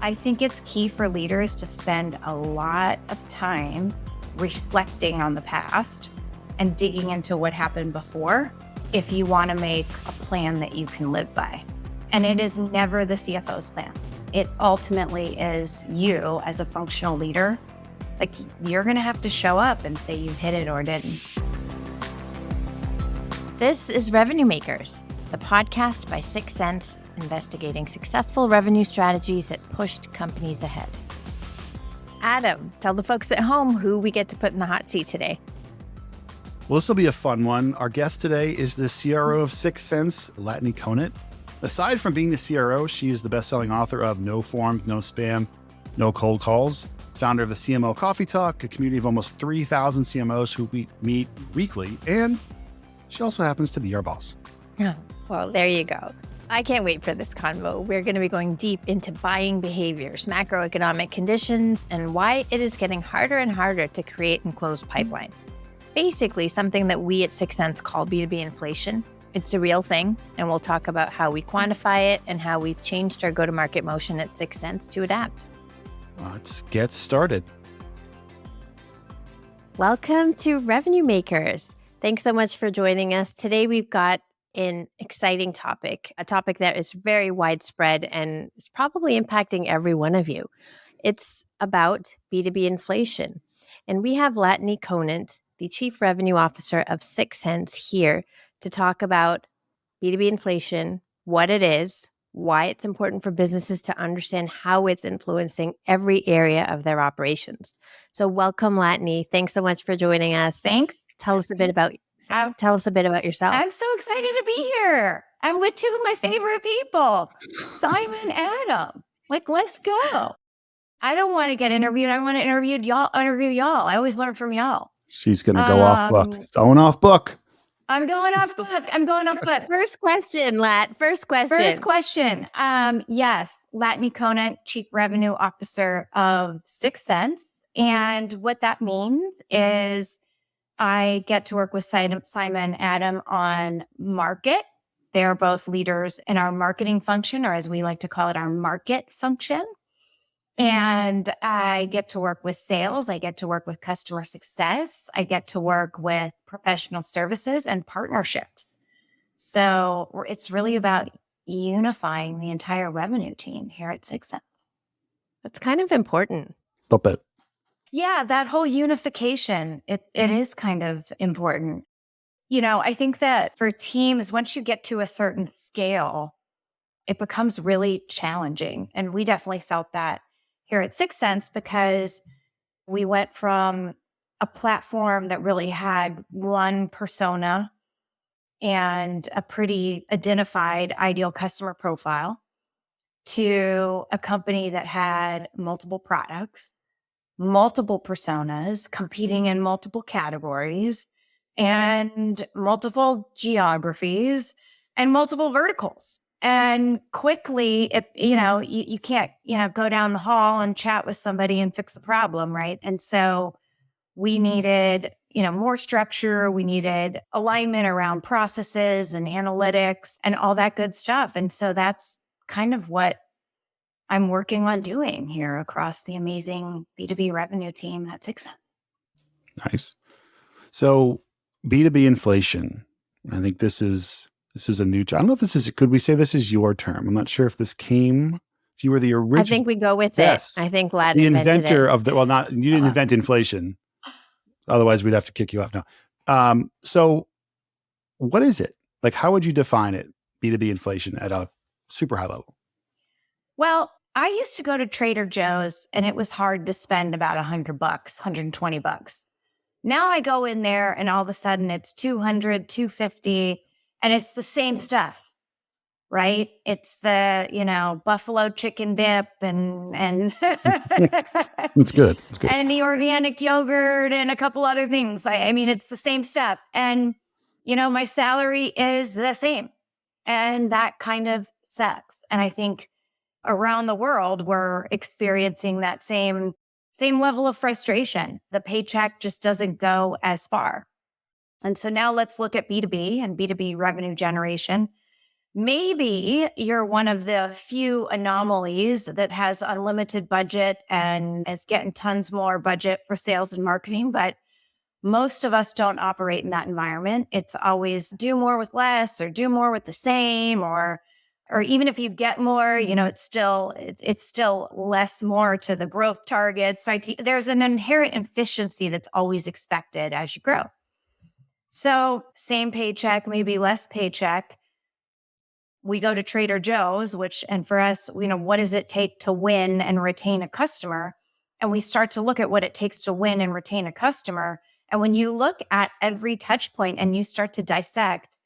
I think it's key for leaders to spend a lot of time reflecting on the past and digging into what happened before if you want to make a plan that you can live by. And it is never the CFO's plan. It ultimately is you as a functional leader. Like, you're going to have to show up and say you hit it or didn't. This is Revenue Makers, the podcast by 6 Sense, investigating successful revenue strategies that pushed companies ahead. Adam, tell the folks at home who we get to put in the hot seat today. Well, this will be a fun one. Our guest today is the CRO of 6 Sense, Latané Conant. Aside from being the CRO, she is the best-selling author of No Forms, No Spam, No Cold Calls, founder of the CMO Coffee Talk, a community of almost 3,000 CMOs who we meet weekly, and she also happens to be our boss. Oh, well, there you go. I can't wait for this convo. We're going to be going deep into buying behaviors, macroeconomic conditions, and why it is getting harder and harder to create and close pipeline. Basically, something that we at 6 Sense call B2B inflation. It's a real thing, and we'll talk about how we quantify it and how we've changed our go-to-market motion at 6 Sense to adapt. Let's get started. Welcome to Revenue Makers. Thanks so much for joining us. Today, we've got an exciting topic, a topic that is very widespread and is probably impacting every one of you. It's about B2B inflation. And we have Latané Conant, the Chief Revenue Officer of 6 Sense, here to talk about B2B inflation, what it is, why it's important for businesses to understand how it's influencing every area of their operations. So welcome, Latané. Thanks so much for joining us. Thanks. Tell us a bit about yourself. I'm so excited to be here. I'm with two of my favorite people, Simon and Adam. Like, let's go. I don't want to get interviewed. I want to interview y'all. I always learn from y'all. She's going to go off book. Going off book. I'm going off book. First question, Lat. First question. Yes, Latané Conant, Chief Revenue Officer of 6 Sense. And what that means is I get to work with Simon and Adam on market. They're both leaders in our marketing function, or as we like to call it, our market function. And I get to work with sales. I get to work with customer success. I get to work with professional services and partnerships. So it's really about unifying the entire revenue team here at 6 Sense. That's kind of important. Stop it. Yeah, that whole unification, it is kind of important. You know, I think that for teams, once you get to a certain scale, it becomes really challenging. And we definitely felt that here at 6 Sense because we went from a platform that really had one persona and a pretty identified ideal customer profile to a company that had multiple products, multiple personas, competing in multiple categories, and multiple geographies, and multiple verticals. And quickly, you can't, go down the hall and chat with somebody and fix the problem, right? And so we needed, more structure. We needed alignment around processes and analytics and all that good stuff. And so that's kind of what I'm working on doing here across the amazing B2B revenue team at 6 Sense. Nice. So B2B inflation, I think this is a new term. I don't know if could we say this is your term? I'm not sure if you were the original. I think we go with yes. it. I think Lat the invented inventor it. of you didn't invent inflation. Otherwise we'd have to kick you off now. So what is it? Like, how would you define it? B2B inflation at a super high level? Well, I used to go to Trader Joe's and it was hard to spend about $100, $120. Now I go in there and all of a sudden it's $200, $250, and it's the same stuff, right? It's the, buffalo chicken dip and It's good. And the organic yogurt and a couple other things. I mean, it's the same stuff. And, my salary is the same. And that kind of sucks. And I think around the world, we're experiencing that same level of frustration. The paycheck just doesn't go as far. And so now let's look at B2B and B2B revenue generation. Maybe you're one of the few anomalies that has unlimited budget and is getting tons more budget for sales and marketing, but most of us don't operate in that environment. It's always do more with less or do more with the same, or even if you get more, it's still less more to the growth targets. Like there's an inherent efficiency that's always expected as you grow. So same paycheck, maybe less paycheck. We go to Trader Joe's, and for us, what does it take to win and retain a customer? And we start to look at what it takes to win and retain a customer. And when you look at every touch point and you start to dissect,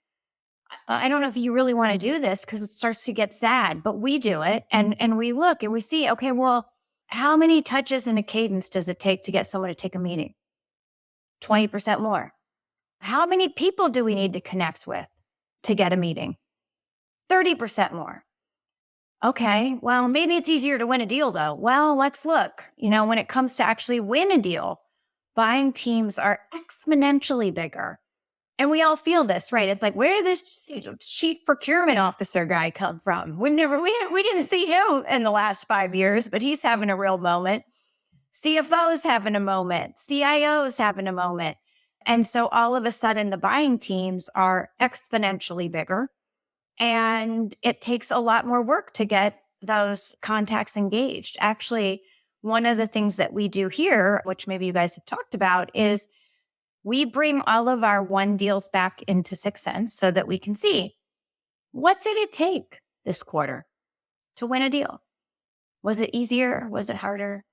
I don't know if you really want to do this because it starts to get sad, but we do it. And we look and we see, okay, well, how many touches in a cadence does it take to get someone to take a meeting? 20% more. How many people do we need to connect with to get a meeting? 30% more. Okay, well, maybe it's easier to win a deal though. Well, let's look. When it comes to actually win a deal, buying teams are exponentially bigger. And we all feel this, right? It's like, where did this chief procurement officer guy come from? We didn't see him in the last 5 years, but he's having a real moment. CFO's having a moment. CIO's having a moment. And so all of a sudden the buying teams are exponentially bigger. And it takes a lot more work to get those contacts engaged. Actually, one of the things that we do here, which maybe you guys have talked about, is we bring all of our won deals back into 6sense so that we can see, what did it take this quarter to win a deal? Was it easier? Was it harder?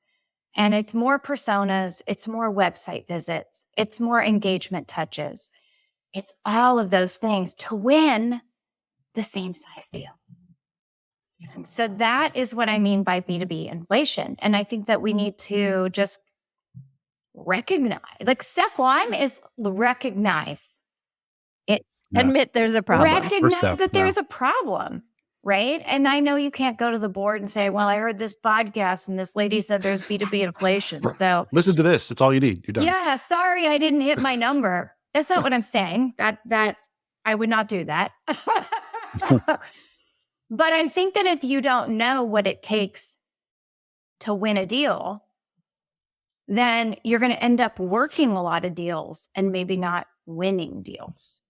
And it's more personas. It's more website visits. It's more engagement touches. It's all of those things to win the same size deal. So that is what I mean by B2B inflation. And I think that we need to just recognize, like step one is recognize it. Yeah. Admit there's a problem. Recognize that there's a problem, right? And I know you can't go to the board and say, well, I heard this podcast and this lady said there's B2B inflation. So listen to this. That's all you need. You're done. Yeah, sorry, I didn't hit my number. That's not what I'm saying. That I would not do that. But I think that if you don't know what it takes to win a deal, then you're going to end up working a lot of deals and maybe not winning deals,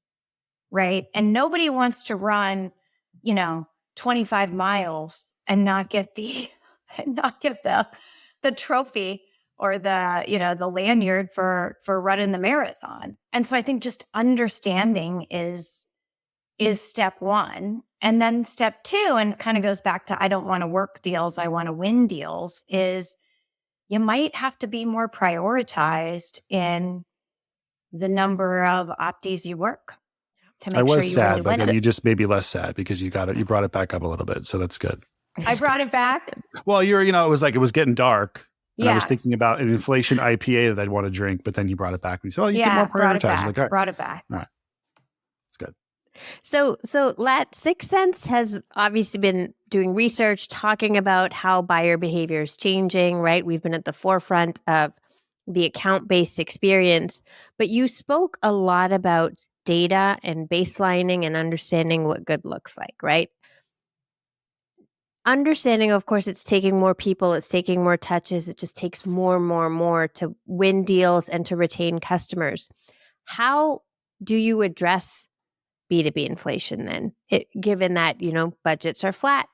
right? And nobody wants to run, 25 miles and not get the trophy or the lanyard for running the marathon. And so I think just understanding is step one. And then step two, and kind of goes back to I don't want to work deals, I want to win deals, is you might have to be more prioritized in the number of opties you work to make sure you sad, really but win then it. you just made me less sad because you brought it back up a little bit. So that's good. I brought it back. Well, it was getting dark. And I was Yeah. thinking about an inflation IPA that I'd want to drink, but then you brought it back. And you said, you get more brought it prioritized. back. Like, all right, Brought it back. it's good. So 6sense has obviously been doing research, talking about how buyer behavior is changing, right? We've been at the forefront of the account-based experience, but you spoke a lot about data and baselining and understanding what good looks like, right? Understanding, of course, it's taking more people, it's taking more touches, it just takes more to win deals and to retain customers. How do you address B2B inflation then, given that, budgets are flat,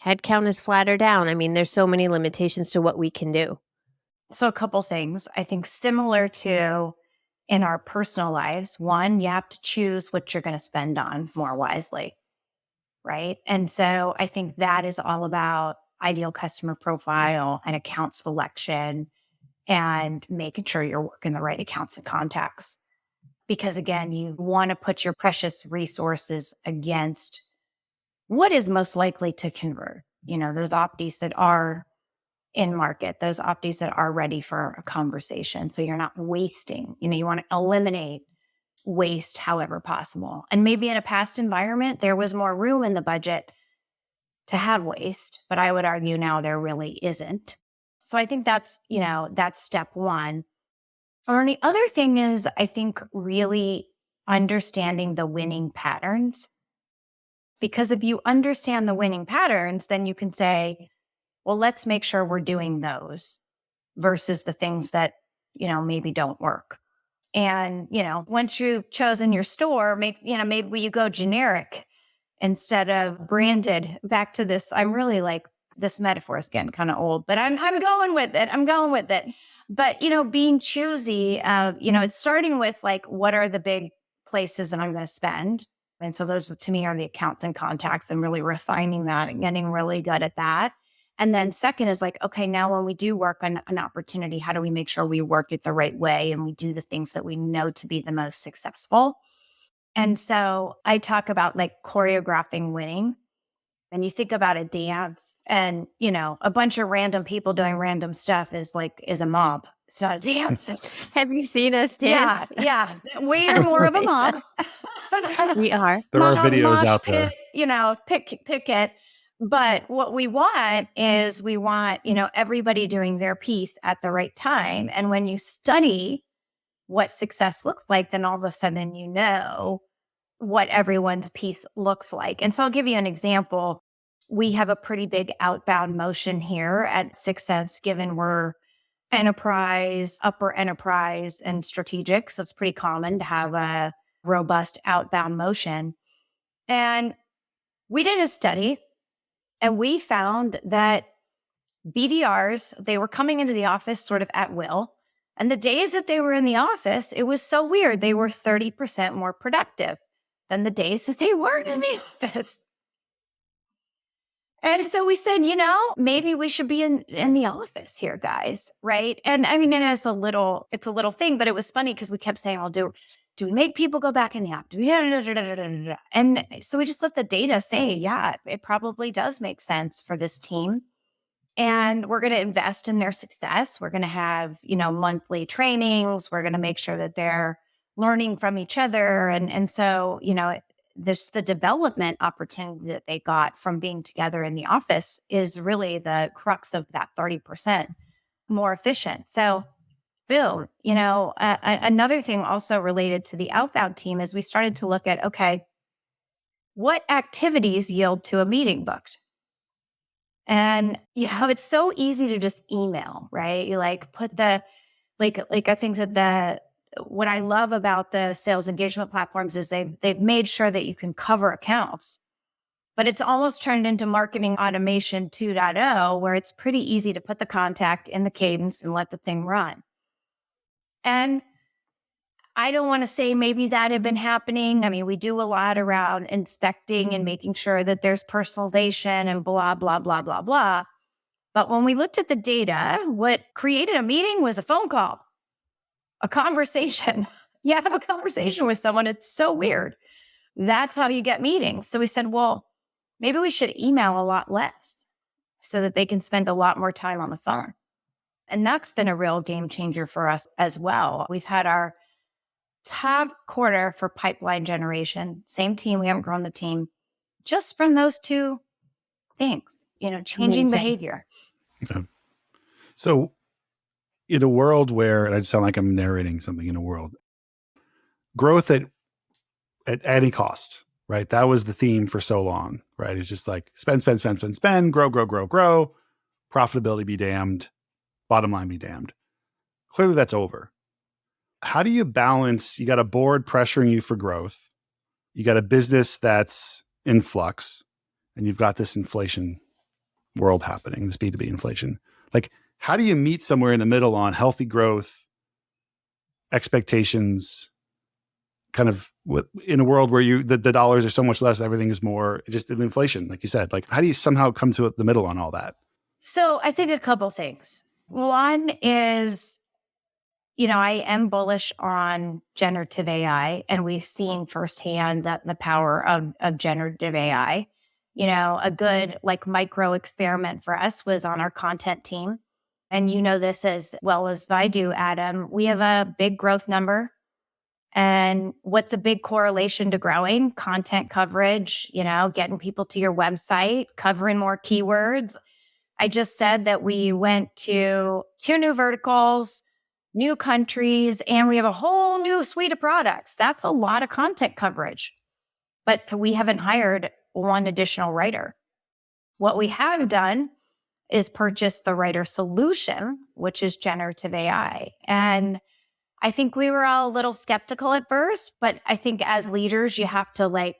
headcount is flat or down? I mean, there's so many limitations to what we can do. So a couple things. I think similar to in our personal lives, one, you have to choose what you're going to spend on more wisely, right? And so I think that is all about ideal customer profile and account selection and making sure you're working the right accounts and contacts. Because again, you want to put your precious resources against what is most likely to convert. Those opties that are in market, those opties that are ready for a conversation. So you're not wasting, you want to eliminate waste however possible. And maybe in a past environment, there was more room in the budget to have waste, but I would argue now there really isn't. So I think that's step one. Or the other thing is, I think really understanding the winning patterns. Because if you understand the winning patterns, then you can say, well, let's make sure we're doing those versus the things that, maybe don't work. And, once you've chosen your store, maybe you go generic instead of branded. Back to this, I'm really like, this metaphor is getting kind of old, but I'm going with it. I'm going with it. But, being choosy, it's starting with like, what are the big places that I'm going to spend? And so those to me are the accounts and contacts, and really refining that and getting really good at that. And then second is like, okay, now when we do work on an opportunity, how do we make sure we work it the right way and we do the things that we know to be the most successful? And so I talk about like choreographing winning. And you think about a dance and, a bunch of random people doing random stuff is a mob. It's not a dance. Have you seen us dance? Yeah. We are more of a mob. We are. There are videos Mosh out there. pit, pick it. But what we want is everybody doing their piece at the right time. And when you study what success looks like, then all of a sudden what everyone's piece looks like. And so I'll give you an example. We have a pretty big outbound motion here at 6 Sense, given we're enterprise, upper enterprise, and strategic. So it's pretty common to have a robust outbound motion. And we did a study and we found that BDRs, they were coming into the office sort of at will. And the days that they were in the office, it was so weird. They were 30% more productive than the days that they weren't in the office. And so we said, maybe we should be in the office here, guys. Right. And I mean, it's a little thing, but it was funny because we kept saying, do we make people go back in the app? Do we? And so we just let the data say, yeah, it probably does make sense for this team. And we're going to invest in their success. We're going to have, monthly trainings. We're going to make sure that they're learning from each other. And so, the development opportunity that they got from being together in the office is really the crux of that 30% more efficient. So, boom, another thing also related to the outbound team is we started to look at, okay, what activities yield to a meeting booked? And, it's so easy to just email, right? You put I think that what I love about the sales engagement platforms is they've made sure that you can cover accounts, but it's almost turned into marketing automation 2.0, where it's pretty easy to put the contact in the cadence and let the thing run. And I don't want to say maybe that had been happening. I mean, we do a lot around inspecting and making sure that there's personalization and blah, blah, blah, blah, blah. But when we looked at the data, what created a meeting was a phone call, a conversation. You have a conversation with someone. It's so weird. That's how you get meetings. So we said, well, maybe we should email a lot less so that they can spend a lot more time on the phone. And that's been a real game changer for us as well. We've had our top quarter for pipeline generation. Same team. We haven't grown the team just from those two things, changing Amazing. behavior. Okay. So in a world where, and I sound like I'm narrating something in a world, growth at any cost, right? That was the theme for so long, right? It's just like spend, grow, profitability be damned, bottom line be damned. Clearly that's over. How do you balance? You got a board pressuring you for growth. You got a business that's in flux, and you've got this inflation world happening, this B2B inflation. Like, how do you meet somewhere in the middle on healthy growth, expectations, kind of in a world where the dollars are so much less, everything is more just inflation, like you said? Like, how do you somehow come to the middle on all that? So I think a couple things. One is, I am bullish on generative AI, and we've seen firsthand that the power of generative AI. A good micro experiment for us was on our content team. And this as well as I do, Adam. We have a big growth number. And what's a big correlation to growing? Content coverage, getting people to your website, covering more keywords. I just said that we went to 2 new verticals, new countries, and we have a whole new suite of products. That's a lot of content coverage. But we haven't hired one additional writer. What we have done is purchase the writer solution, which is generative AI. And I think we were all a little skeptical at first, but I think as leaders, you have to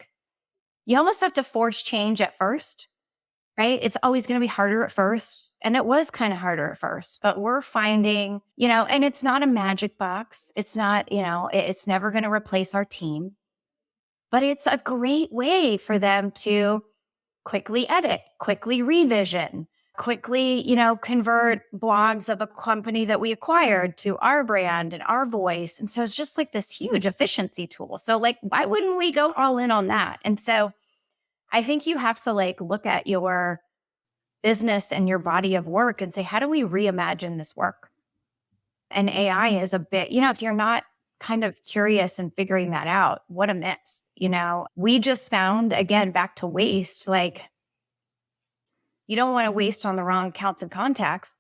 you almost have to force change at first, right? It's always going to be harder at first. And it was kind of harder at first, but we're finding, and it's not a magic box. It's not, it's never going to replace our team, but it's a great way for them to quickly edit, quickly revision, quickly, convert blogs of a company that we acquired to our brand and our voice. And so it's just like this huge efficiency tool. So why wouldn't we go all in on that? And so I think you have to look at your business and your body of work and say, how do we reimagine this work? And AI is a bit, if you're not kind of curious and figuring that out, what a miss. We just found, again, back to waste, you don't want to waste on the wrong accounts and contacts,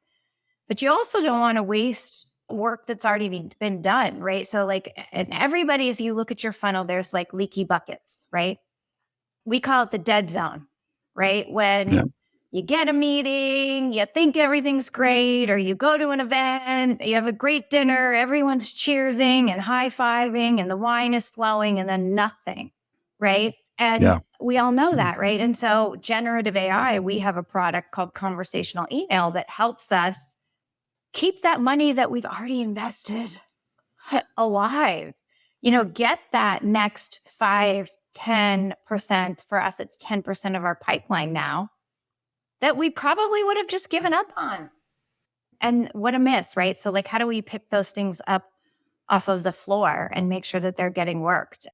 but you also don't want to waste work that's already been done, right? So and everybody, if you look at your funnel, there's leaky buckets, right? We call it the dead zone, right? When you get a meeting, you think everything's great, or you go to an event, you have a great dinner, everyone's cheersing and high-fiving, and the wine is flowing, and then nothing, right? And we all know that, right? And so generative AI, we have a product called conversational email that helps us keep that money that we've already invested alive. Get that next 5-10%. For us, it's 10% of our pipeline now that we probably would have just given up on. And what a miss, right? So how do we pick those things up off of the floor and make sure that they're getting worked?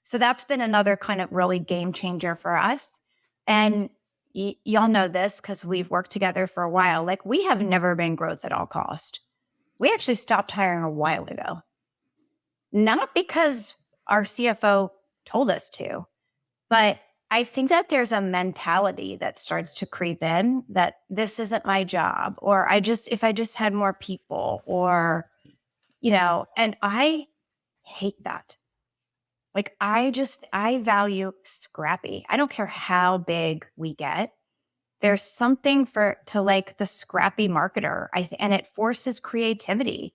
So that's been another kind of really game changer for us. And y'all know this because we've worked together for a while. We have never been growth at all cost. We actually stopped hiring a while ago. Not because our CFO told us to, but I think that there's a mentality that starts to creep in that this isn't my job, or if I just had more people, or, and I hate that. I value scrappy. I don't care how big we get. There's something to the scrappy marketer. And it forces creativity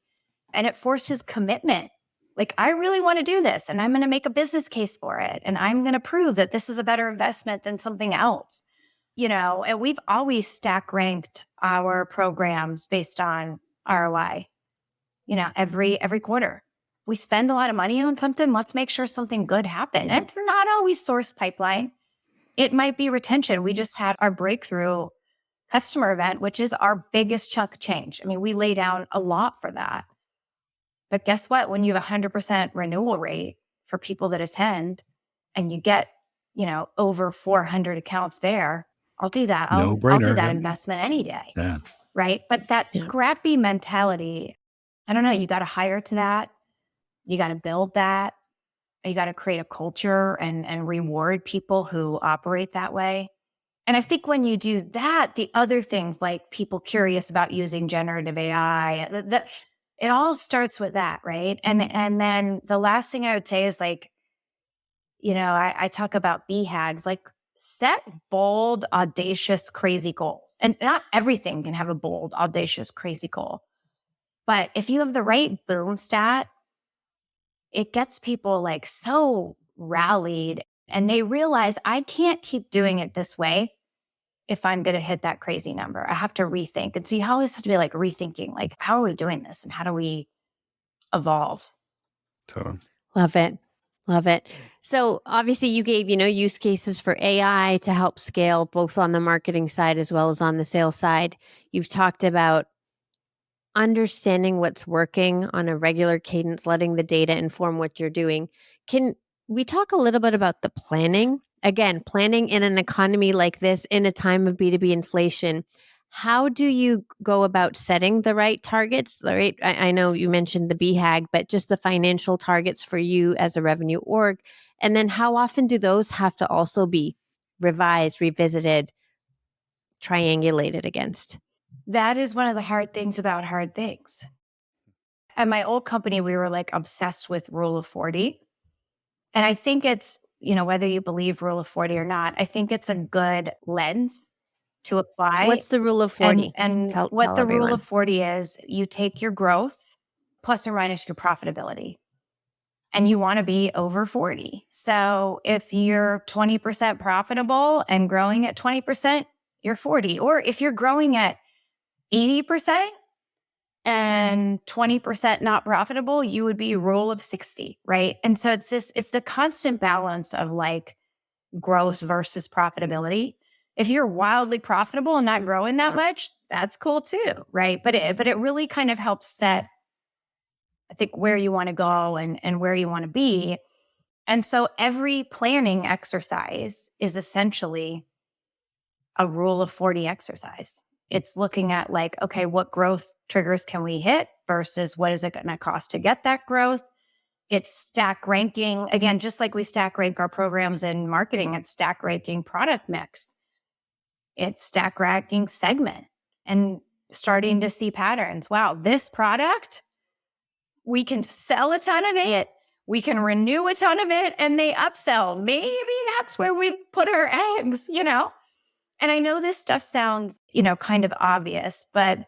and it forces commitment. I really want to do this, and I'm going to make a business case for it. And I'm going to prove that this is a better investment than something else, and we've always stack ranked our programs based on ROI, every quarter. We spend a lot of money on something. Let's make sure something good happened. And it's not always source pipeline. It might be retention. We just had our breakthrough customer event, which is our biggest chunk of change. I mean, we lay down a lot for that. But guess what? When you have 100% renewal rate for people that attend and you get, over 400 accounts there, I'll do that. I'll do that investment any day. Yeah. Right. But that scrappy mentality, I don't know, you got to hire to that. You got to build that. You got to create a culture and reward people who operate that way. And I think when you do that, the other things like people curious about using generative AI, it all starts with that, right? And then the last thing I would say is I talk about BHAGs, set bold, audacious, crazy goals. And not everything can have a bold, audacious, crazy goal. But if you have the right boom stat, it gets people so rallied, and they realize I can't keep doing it this way if I'm going to hit that crazy number. I have to rethink. And so you always have to be rethinking, how are we doing this and how do we evolve? Totally. Love it. Love it. So obviously you gave, use cases for AI to help scale both on the marketing side as well as on the sales side. You've talked about understanding what's working on a regular cadence, letting the data inform what you're doing. Can we talk a little bit about the planning? Again, planning in an economy like this, in a time of B2B inflation, how do you go about setting the right targets? Right? I know you mentioned the BHAG, but just the financial targets for you as a revenue org. And then how often do those have to also be revised, revisited, triangulated against? That is one of the hard things about hard things. At my old company, we were obsessed with rule of 40. And I think it's whether you believe rule of 40 or not, I think it's a good lens to apply. What's the rule of 40? And Tell what the rule everyone. of 40 is, you take your growth plus or minus your profitability, and you want to be over 40. So if you're 20% profitable and growing at 20%, you're 40. Or if you're growing at 80% and 20% not profitable, you would be rule of 60, right? And so it's the constant balance of like growth versus profitability. If you're wildly profitable and not growing that much, that's cool too, right? But it really kind of helps set, I think, where you want to go and where you want to be. And so every planning exercise is essentially a rule of 40 exercise. It's looking at like, okay, what growth triggers can we hit versus what is it going to cost to get that growth? It's stack ranking. Again, just like we stack rank our programs in marketing, it's stack ranking product mix. It's stack ranking segment and starting to see patterns. Wow, this product, we can sell a ton of it. We can renew a ton of it and they upsell. Maybe that's where we put our eggs, And I know this stuff sounds, kind of obvious, but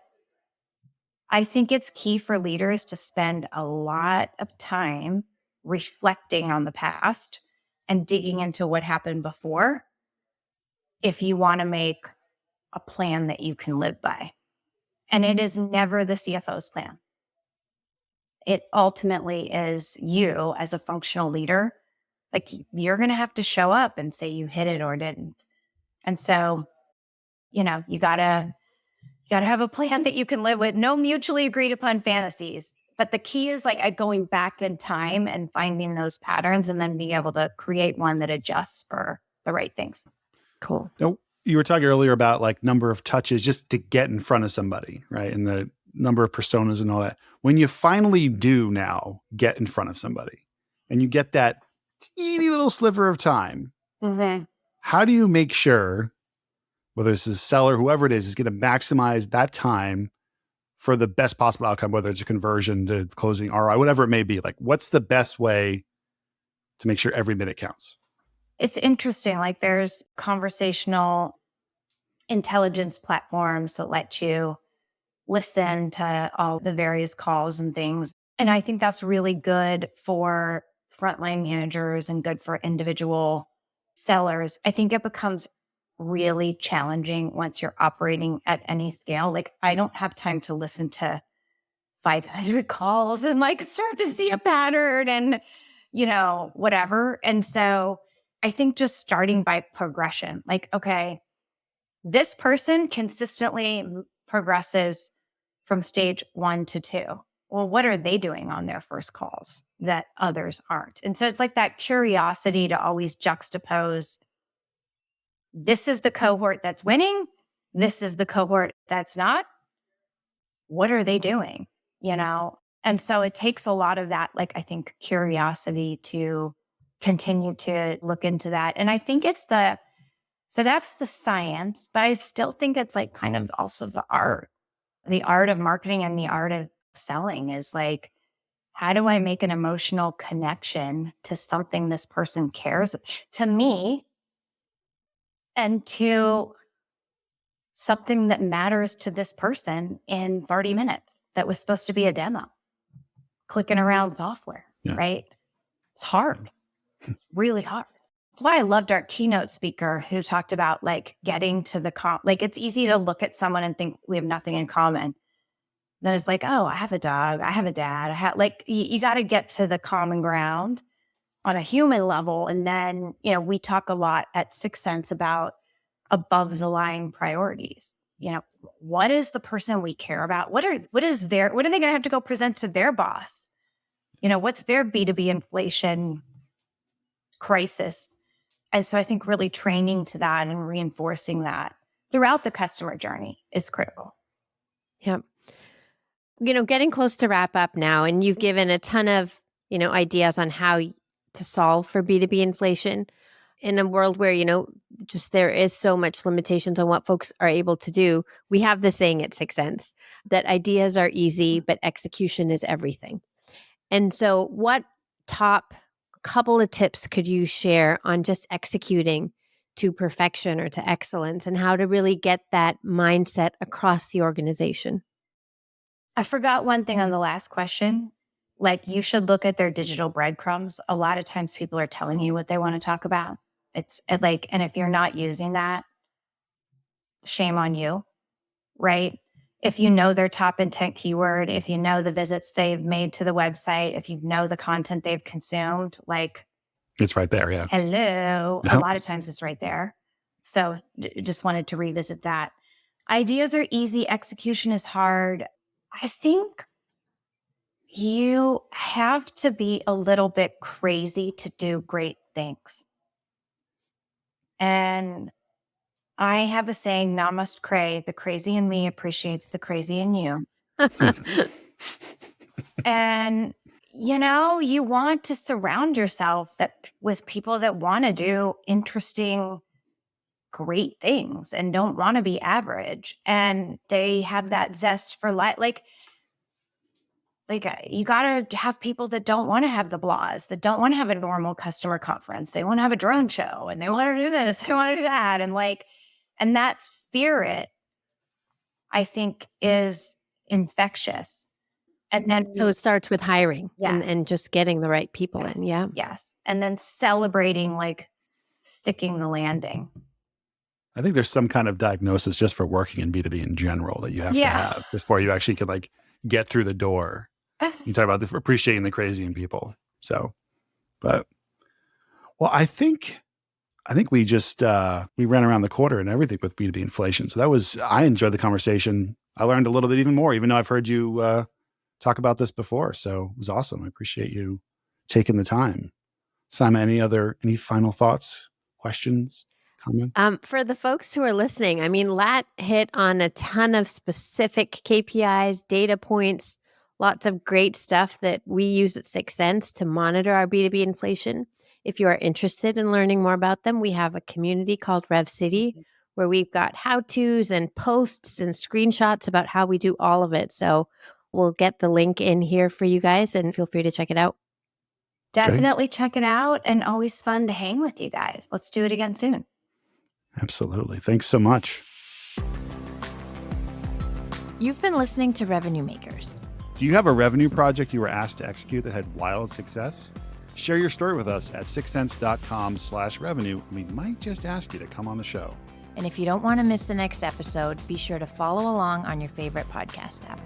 I think it's key for leaders to spend a lot of time reflecting on the past and digging into what happened before if you want to make a plan that you can live by. And it is never the CFO's plan. It ultimately is you as a functional leader. Like, you're going to have to show up and say you hit it or didn't. And so, you gotta have a plan that you can live with. No mutually agreed upon fantasies. But the key is like going back in time and finding those patterns and then being able to create one that adjusts for the right things. Cool. Now, you were talking earlier about like number of touches just to get in front of somebody, right? And the number of personas and all that. When you finally do now get in front of somebody and you get that teeny little sliver of time, how do you make sure, whether it's a seller, whoever it is going to maximize that time for the best possible outcome, whether it's a conversion to closing ROI, whatever it may be? Like, what's the best way to make sure every minute counts? It's interesting. Like, there's conversational intelligence platforms that let you listen to all the various calls and things. And I think that's really good for frontline managers and good for individual sellers. I think it becomes really challenging once you're operating at any scale. Like, I don't have time to listen to 500 calls and like start to see a pattern and, whatever. And so I think just starting by progression, like, okay, this person consistently progresses from stage 1 to 2. Well, what are they doing on their first calls that others aren't? And so it's like that curiosity to always juxtapose. This is the cohort that's winning. This is the cohort that's not. What are they doing? And so it takes a lot of that, like, I think, curiosity to continue to look into that. And I think so that's the science, but I still think it's like kind of also the art of marketing and the art of selling is like, how do I make an emotional connection to something this person cares to me and to something that matters to this person in 30 minutes that was supposed to be a demo, clicking around software, right? It's hard. It's really hard. That's why I loved our keynote speaker who talked about like getting to the like, it's easy to look at someone and think we have nothing in common. Then it's like, oh, I have a dog. I have a dad. I have like, you got to get to the common ground on a human level. And then, we talk a lot at Sixth Sense about above the line priorities. What is the person we care about? What are they going to have to go present to their boss? What's their B2B inflation crisis? And so I think really training to that and reinforcing that throughout the customer journey is critical. Yep. Getting close to wrap up now, and you've given a ton of, ideas on how to solve for B2B inflation in a world where, just there is so much limitations on what folks are able to do. We have the saying at Sixth Sense that ideas are easy, but execution is everything. And so what top couple of tips could you share on just executing to perfection or to excellence and how to really get that mindset across the organization? I forgot one thing on the last question. Like, you should look at their digital breadcrumbs. A lot of times people are telling you what they want to talk about. And if you're not using that, shame on you, right? If you know their top intent keyword, if you know the visits they've made to the website, if you know the content they've consumed, like, It's right there. Yeah. hello, a Yep. lot of times it's right there. So just wanted to revisit that. Ideas are easy, execution is hard. I think you have to be a little bit crazy to do great things. And I have a saying, "Namaste cray, the crazy in me appreciates the crazy in you." And, you want to surround yourself with people that want to do interesting, great things and don't want to be average. And they have that zest for life. You got to have people that don't want to have the blahs, that don't want to have a normal customer conference. They want to have a drone show and they want to do this, they want to do that. And that spirit, I think, is infectious. And then, So it starts with hiring Yes. and just getting the right people yes, in. Yeah. yes. And then celebrating, sticking the landing. I think there's some kind of diagnosis just for working in B2B in general that you have to have before you actually can get through the door. You talk about appreciating the crazy in people. So, well, I think we just, we ran around the quarter and everything with B2B inflation. So I enjoyed the conversation. I learned a little bit even more, even though I've heard you talk about this before. So it was awesome. I appreciate you taking the time. Simon, any final thoughts, questions, comments? For the folks who are listening, Lat hit on a ton of specific KPIs, data points, lots of great stuff that we use at 6 Cents to monitor our B2B inflation. If you are interested in learning more about them, we have a community called Rev City where we've got how-tos and posts and screenshots about how we do all of it. So we'll get the link in here for you guys and feel free to check it out. Definitely check it out, and always fun to hang with you guys. Let's do it again soon. Absolutely. Thanks so much. You've been listening to Revenue Makers. Do you have a revenue project you were asked to execute that had wild success? Share your story with us at 6cents.com/revenue. We might just ask you to come on the show. And if you don't want to miss the next episode, be sure to follow along on your favorite podcast app.